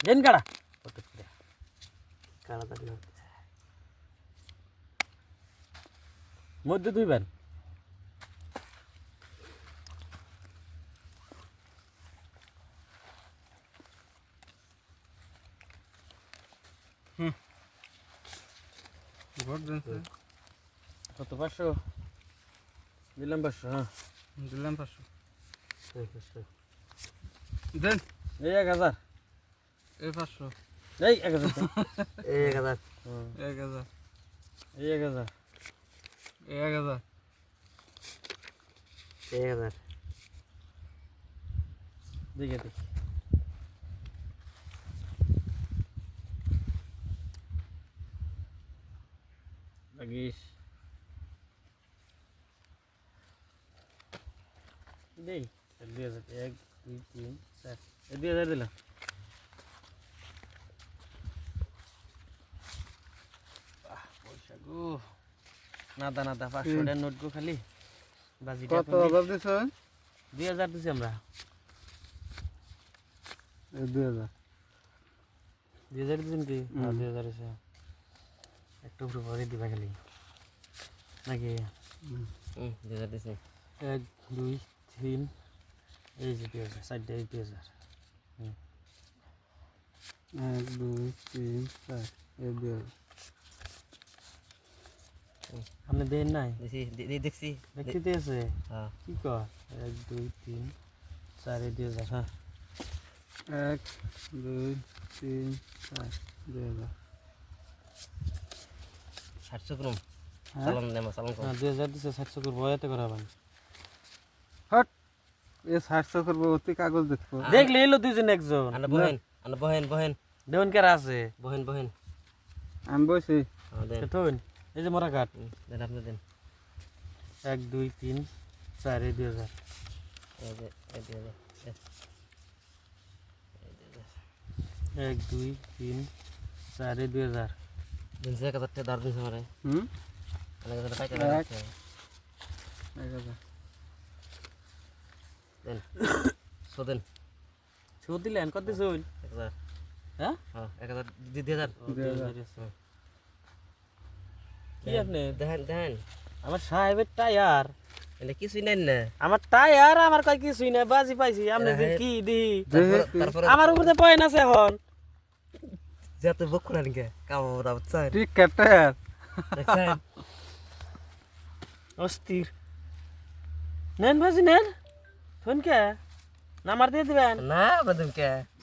দেন কাড়া কাড়া তাড়ি মধ্যে দুইবার ভোট দেন কত 500 দিলাম 500 হ্যাঁ দিলাম 500 দেন এই 1000 এই 500 এই 1000 এই 1000 1000 এই 1000 এই 1000 এই 1000 দেখে দেখি লাগিস দেই 2000 1 2 3 4 এই 2000 দিলাম পয়সা গো নাদা নাদা 500 টাকার নোট গো খালি বাজিটা কত হাজার দিছো 2000 দিছি আমরা এই 2000 2000 দিছেন কি 2000 আছে একটু উপরে ভরে দিবা খালি নাকি 2000 দিছি 1 2 3 এই যে 2000 সাইড দিয়ে 2000 1 2 3 4 এই 2000 আপনি দেন নাই দেখছি দেখতে আছে হ্যাঁ কি কর 1 2 3 4 এই 2000 হ্যাঁ 1 2 3 4 2000 700 গ্রাম হ্যাঁ চালান নেমা চালান কর হ্যাঁ 2000 দিছে 700 করব এতে করা ভাই হট এ 700 করব অতি কাগজ দেখবো দেখলে এলো দুইজন একজন আনা বহেন দেউন কেরা আছে বহেন আমি বসি হ্যাঁ দেন কেতন এই যে মোরা কাট দেন আপনি দেন 1 2 3 4 এই 2000 এই যে এই দিয়ে দে 1 2 3 4 এই 2000 দিন সে কত দার দিন আমারে অনেক কত পাইতে এক। 1000 দেন সো দেন ছো দিলেন কত দিছুন 1000 হ্যাঁ হ্যাঁ 1000 2000 কি আপনি দেন আমার সাহেবের টায়ার এটা কিছুই নাই না আমার টায়ার আমার কয় কিছুই না বাজি পাইছি আপনি যে কি দি তারপরে আমার উপরে পয়েন্ট আছে এখন যত বক না নিকে কামড়া বুঝছেন ঠিক কাটার দেখছেন অস্থির নেন বাজি নেন ফোন কে নাম্বার দিয়ে দিবেন না বাদম কে